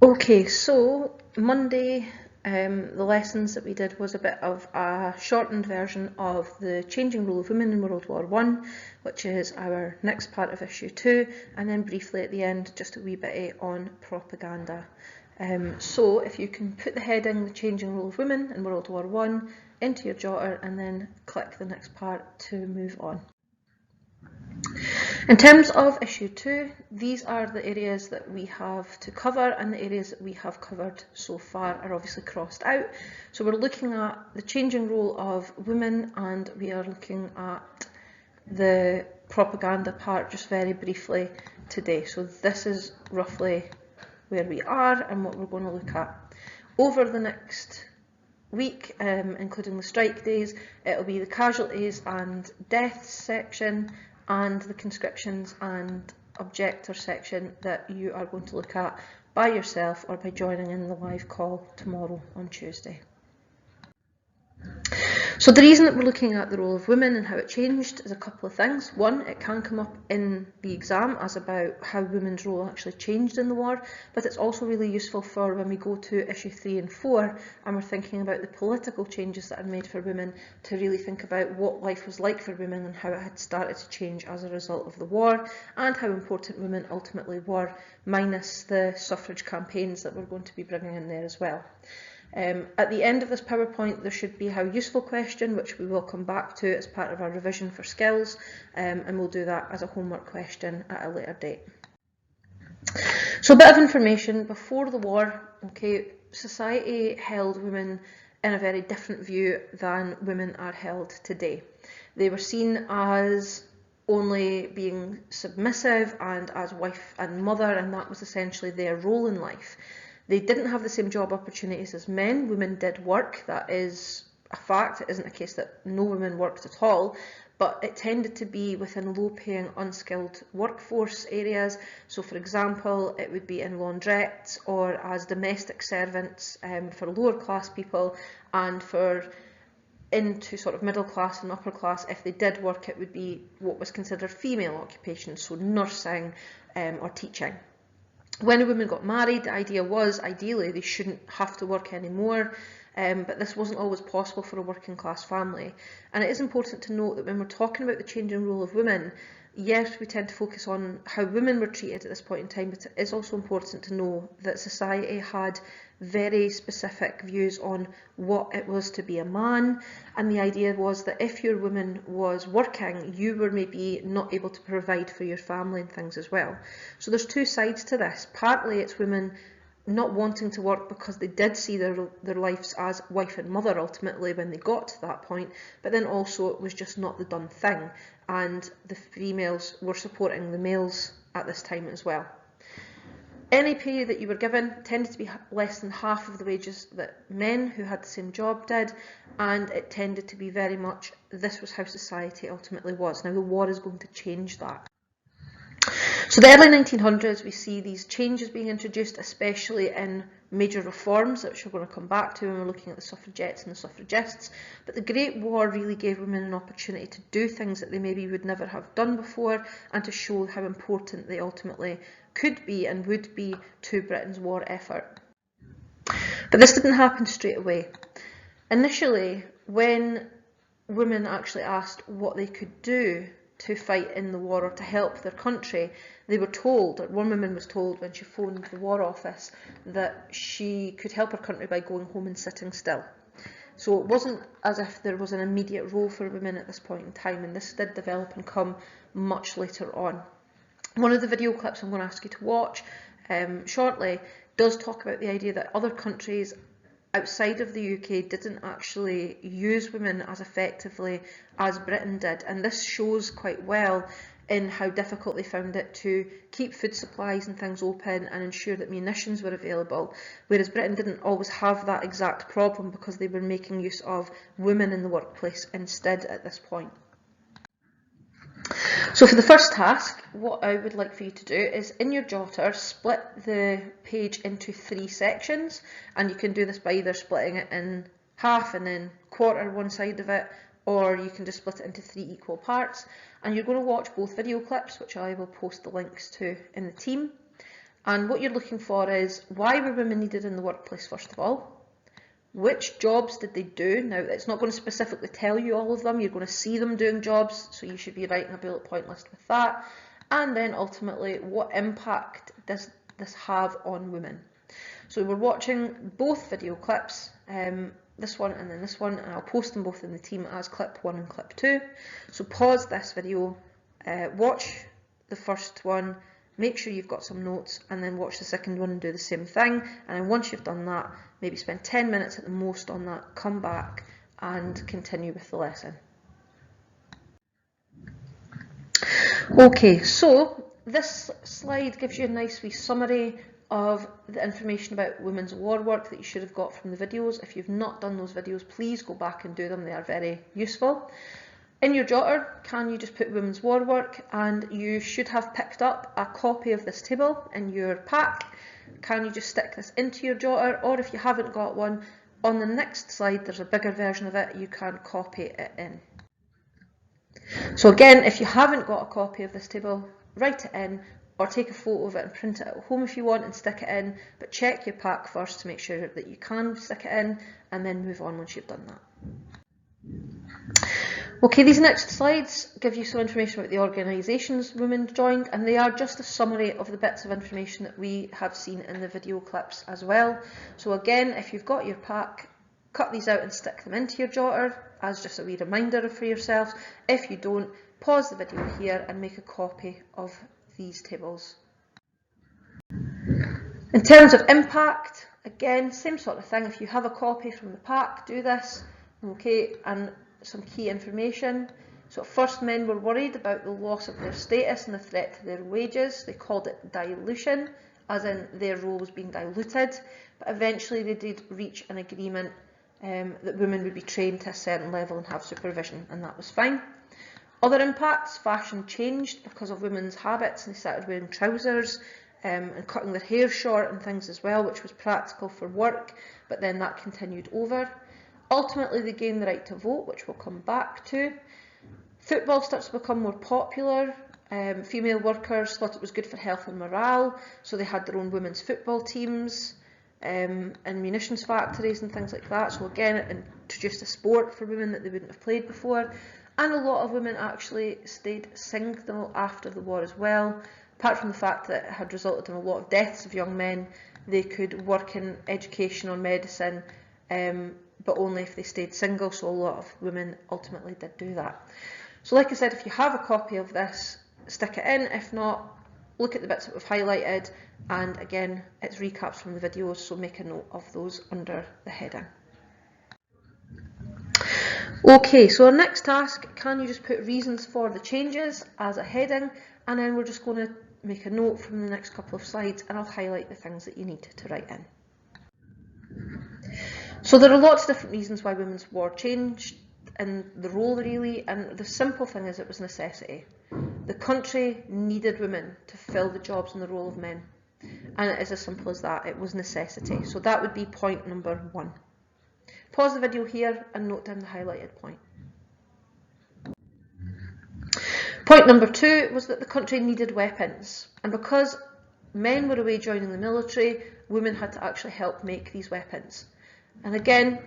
Okay, so Monday, the lessons that we did was a bit of a shortened version of the changing role of women in World War One, which is our next part of issue 2, and then briefly at the end just a wee bit on propaganda. So if you can put the heading "The Changing Role of Women in World War One" into your jotter and then click the next part to move on. In terms of issue 2, these are the areas that we have to cover, and the areas that we have covered so far are obviously crossed out. So we're looking at the changing role of women, and we are looking at the propaganda part just very briefly today. So this is roughly where we are and what we're going to look at. Over the next week, including the strike days, it'll be the casualties and deaths section and the conscriptions and objector section that you are going to look at by yourself or by joining in the live call tomorrow on Tuesday. So the reason that we're looking at the role of women and how it changed is a couple of things. One, it can come up in the exam as about how women's role actually changed in the war, but it's also really useful for when we go to issue 3 and 4 and we're thinking about the political changes that are made for women, to really think about what life was like for women and how it had started to change as a result of the war, and how important women ultimately were, minus the suffrage campaigns that we're going to be bringing in there as well. At the end of this PowerPoint, there should be a how useful question, which we will come back to as part of our revision for skills, and we'll do that as a homework question at a later date. So a bit of information. Before the war, okay, society held women in a very different view than women are held today. They were seen as only being submissive and as wife and mother, and that was essentially their role in life. They didn't have the same job opportunities as men. Women did work, that is a fact. It isn't a case that no women worked at all, but it tended to be within low-paying, unskilled workforce areas. So for example, it would be in laundrettes or as domestic servants for lower class people, and for into sort of middle class and upper class, if they did work, it would be what was considered female occupations, so nursing or teaching. When a woman got married, the idea was ideally they shouldn't have to work anymore, but this wasn't always possible for a working class family. And it is important to note that when we're talking about the changing role of women, yes, we tend to focus on how women were treated at this point in time, but it is also important to know that society had very specific views on what it was to be a man, and the idea was that if your woman was working, you were maybe not able to provide for your family and things as well. So there's two sides to this. Partly it's women not wanting to work because they did see their lives as wife and mother ultimately when they got to that point, but then also it was just not the done thing, and the females were supporting the males at this time as well. Any pay that you were given tended to be less than half of the wages that men who had the same job did, and it tended to be very much this was how society ultimately was. Now the war is going to change that. So the early 1900s, we see these changes being introduced, especially in major reforms, which we're going to come back to when we're looking at the suffragettes and the suffragists. But the Great War really gave women an opportunity to do things that they maybe would never have done before, and to show how important they ultimately could be and would be to Britain's war effort. But this didn't happen straight away. Initially, when women actually asked what they could do to fight in the war or to help their country, they were told, or one woman was told when she phoned the War Office, that she could help her country by going home and sitting still. So it wasn't as if there was an immediate role for women at this point in time, and this did develop and come much later on. One of the video clips I'm going to ask you to watch shortly does talk about the idea that other countries outside of the UK didn't actually use women as effectively as Britain did, and this shows quite well in how difficult they found it to keep food supplies and things open and ensure that munitions were available, whereas Britain didn't always have that exact problem because they were making use of women in the workplace instead at this point. So for the first task, what I would like for you to do is, in your jotter, split the page into 3 sections, and you can do this by either splitting it in half and then quarter one side of it, or you can just split it into 3 equal parts. And you're going to watch both video clips, which I will post the links to in the team, And what you're looking for is, why were women needed in the workplace first of all? Which jobs did they do? Now, it's not going to specifically tell you all of them. You're going to see them doing jobs, so you should be writing a bullet point list with that. And then ultimately, what impact does this have on women? So we're watching both video clips, this one and then this one, and I'll post them both in the team as clip 1 and clip 2. So pause this video, watch the first one, make sure you've got some notes, and then watch the second one and do the same thing. And then once you've done that, maybe spend 10 minutes at the most on that, come back and continue with the lesson. Okay, so this slide gives you a nice wee summary of the information about women's war work that you should have got from the videos. If you've not done those videos, please go back and do them, they are very useful. In your jotter, can you just put women's war work, and you should have picked up a copy of this table in your pack. Can you just stick this into your jotter, or if you haven't got one, on the next slide there's a bigger version of it, you can copy it in. So again, if you haven't got a copy of this table, write it in, or take a photo of it and print it at home if you want and stick it in, but check your pack first to make sure that you can stick it in, and then move on once you've done that. Okay, these next slides give you some information about the organisations women joined, and they are just a summary of the bits of information that we have seen in the video clips as well. So again, if you've got your pack, cut these out and stick them into your jotter as just a wee reminder for yourselves. If you don't, pause the video here and make a copy of these tables. In terms of impact, again, same sort of thing. If you have a copy from the pack, do this. Okay, and some key information. So at first, men were worried about the loss of their status and the threat to their wages. They called it dilution, as in their role was being diluted, but eventually they did reach an agreement that women would be trained to a certain level and have supervision, and that was fine. Other impacts: fashion changed because of women's habits, and they started wearing trousers and cutting their hair short and things as well, which was practical for work, but then that continued over. Ultimately, they gained the right to vote, which we'll come back to. Football starts to become more popular. Female workers thought it was good for health and morale, so they had their own women's football teams and munitions factories and things like that. So again, it introduced a sport for women that they wouldn't have played before. And a lot of women actually stayed single after the war as well. Apart from the fact that it had resulted in a lot of deaths of young men, they could work in education or medicine, but only if they stayed single, so a lot of women ultimately did do that. So like I said, if you have a copy of this, stick it in. If not, look at the bits that we've highlighted, and again, it's recaps from the videos, so make a note of those under the heading. Okay, so our next task, can you just put reasons for the changes as a heading, and then we're just going to make a note from the next couple of slides, and I'll highlight the things that you need to write in. So there are lots of different reasons why women's war changed in the role really, and the simple thing is it was necessity. The country needed women to fill the jobs and the role of men, and it is as simple as that. It was necessity. So that would be point number 1. Pause the video here and note down the highlighted point. Point number 2 was that the country needed weapons, and because men were away joining the military, women had to actually help make these weapons. And again,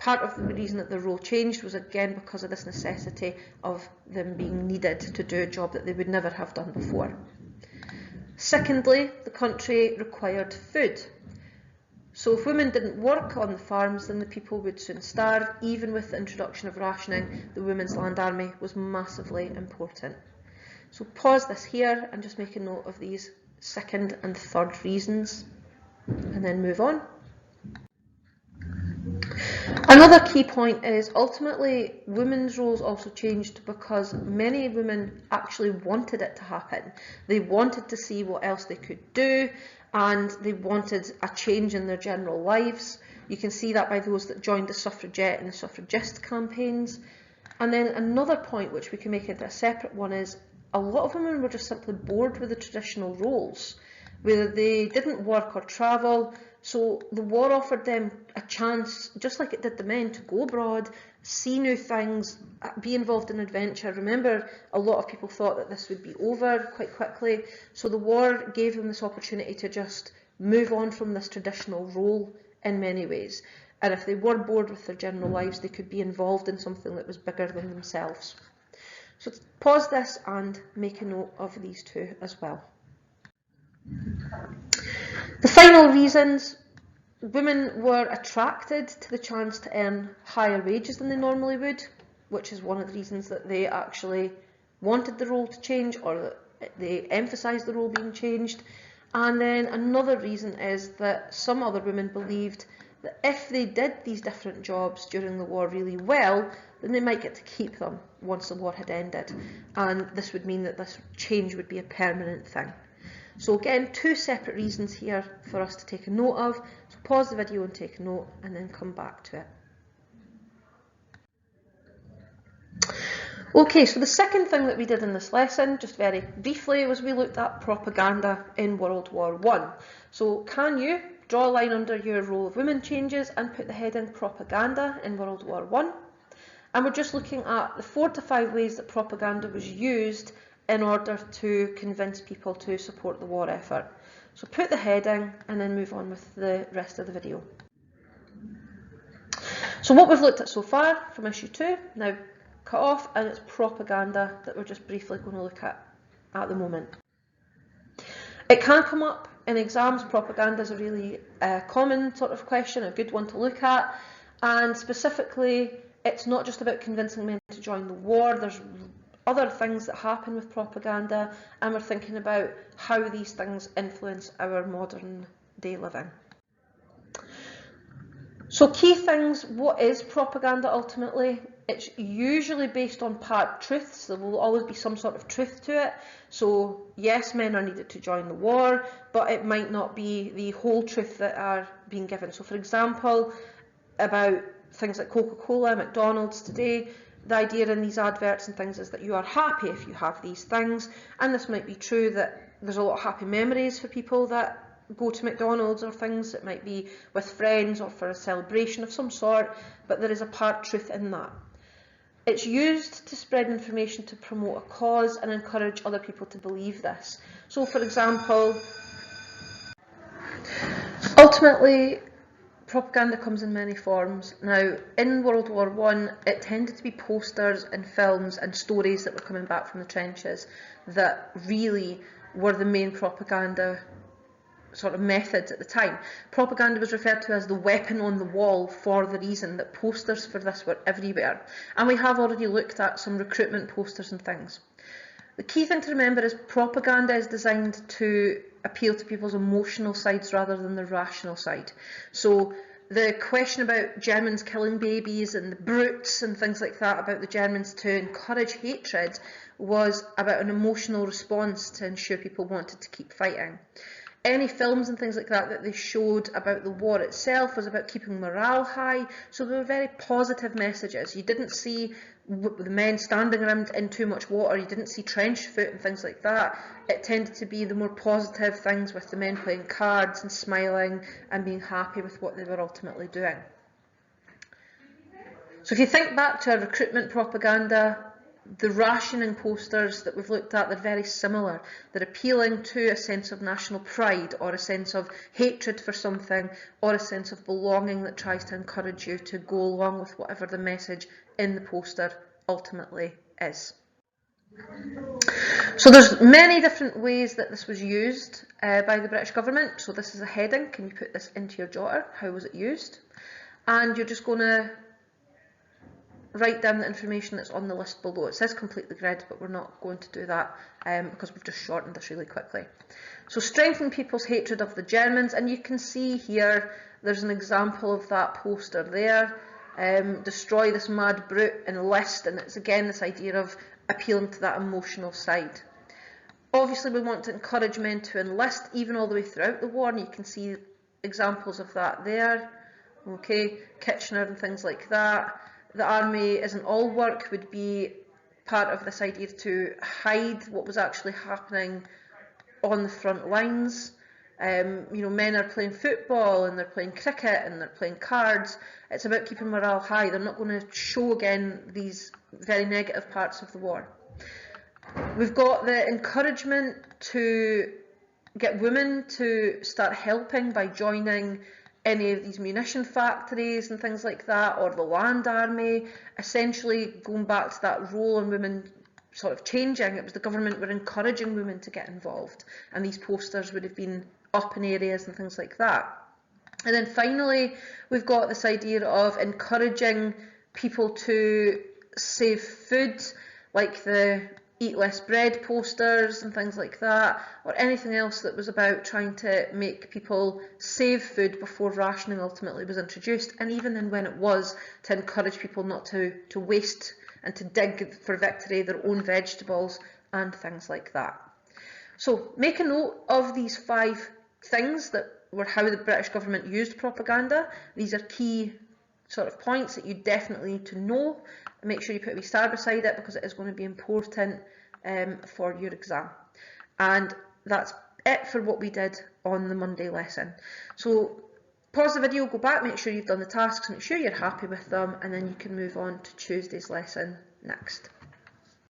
part of the reason that the role changed was again because of this necessity of them being needed to do a job that they would never have done before. Secondly, the country required food. So if women didn't work on the farms, then the people would soon starve. Even with the introduction of rationing, the Women's Land Army was massively important. So pause this here and just make a note of these second and third reasons, and then move on. Another key point is ultimately women's roles also changed because many women actually wanted it to happen. They wanted to see what else they could do, and they wanted a change in their general lives. You can see that by those that joined the suffragette and the suffragist campaigns. And then another point which we can make into a separate one is a lot of women were just simply bored with the traditional roles. Whether they didn't work or travel, So the war offered them a chance, just like it did the men, to go abroad, see new things, be involved in adventure. Remember, a lot of people thought that this would be over quite quickly, so the war gave them this opportunity to just move on from this traditional role in many ways. And if they were bored with their general lives, they could be involved in something that was bigger than themselves. So pause this and make a note of these two as well. The final reasons: women were attracted to the chance to earn higher wages than they normally would, which is one of the reasons that they actually wanted the role to change, or that they emphasised the role being changed. And then another reason is that some other women believed that if they did these different jobs during the war really well, then they might get to keep them once the war had ended. And this would mean that this change would be a permanent thing. So again, two separate reasons here for us to take a note of. So pause the video and take a note, and then come back to it. Okay, so the second thing that we did in this lesson, just very briefly, was we looked at propaganda in World War I. So can you draw a line under your role of women changes and put the heading propaganda in World War I? And we're just looking at the 4 to 5 ways that propaganda was used in order to convince people to support the war effort. So put the heading and then move on with the rest of the video. So what we've looked at so far from issue 2, now cut off, and it's propaganda that we're just briefly going to look at the moment. It can come up in exams. Propaganda is a really common sort of question, a good one to look at, and specifically it's not just about convincing men to join the war. There's other things that happen with propaganda, and we're thinking about how these things influence our modern day living. So key things: what is propaganda ultimately? It's usually based on part truths. There will always be some sort of truth to it. So yes, men are needed to join the war, but it might not be the whole truth that are being given. So for example, about things like Coca-Cola, McDonald's today, the idea in these adverts and things is that you are happy if you have these things, and this might be true that there's a lot of happy memories for people that go to McDonald's or things. It might be with friends or for a celebration of some sort, but there is a part truth in that. It's used to spread information to promote a cause and encourage other people to believe this. So for example, ultimately, propaganda comes in many forms. Now, in World War I, it tended to be posters and films and stories that were coming back from the trenches that really were the main propaganda sort of methods at the time. Propaganda was referred to as the weapon on the wall for the reason that posters for this were everywhere. And we have already looked at some recruitment posters and things. The key thing to remember is propaganda is designed to appeal to people's emotional sides rather than the rational side. So the question about Germans killing babies and the brutes and things like that about the Germans to encourage hatred was about an emotional response to ensure people wanted to keep fighting. Any films and things like that that they showed about the war itself was about keeping morale high, so they were very positive messages. You didn't see the men standing around in too much water, you didn't see trench foot and things like that. It tended to be the more positive things, with the men playing cards and smiling and being happy with what they were ultimately doing. So if you think back to our recruitment propaganda, the rationing posters that we've looked at, they're very similar. They're appealing to a sense of national pride, or a sense of hatred for something, or a sense of belonging that tries to encourage you to go along with whatever the message in the poster ultimately is. So there's many different ways that this was used by the British government. So this is a heading. Can you put this into your jotter? How was it used? And you're just going to write down the information that's on the list below. It says complete the grid, but we're not going to do that because we've just shortened this really quickly. So strengthen people's hatred of the Germans, and you can see here there's an example of that poster there. Destroy this mad brute, enlist, and it's again this idea of appealing to that emotional side. Obviously we want to encourage men to enlist even all the way throughout the war, and you can see examples of that there. Okay, Kitchener and things like that. The army isn't all work would be part of this idea to hide what was actually happening on the front lines. You know, men are playing football and they're playing cricket and they're playing cards. It's about keeping morale high. They're not going to show again these very negative parts of the war. We've got the encouragement to get women to start helping by joining any of these munition factories and things like that, or the land army, essentially going back to that role in women sort of changing. It was the government were encouraging women to get involved, and these posters would have been up in areas and things like that. And then finally, we've got this idea of encouraging people to save food, like the Eat Less Bread posters and things like that, or anything else that was about trying to make people save food before rationing ultimately was introduced, and even then when it was, to encourage people not to waste and to dig for victory their own vegetables and things like that. So make a note of these 5 things that were how the British government used propaganda. These are key sort of points that you definitely need to know. And make sure you put a wee star beside it, because it is going to be important for your exam. And that's it for what we did on the Monday lesson. So pause the video, go back, make sure you've done the tasks, make sure you're happy with them, and then you can move on to Tuesday's lesson next.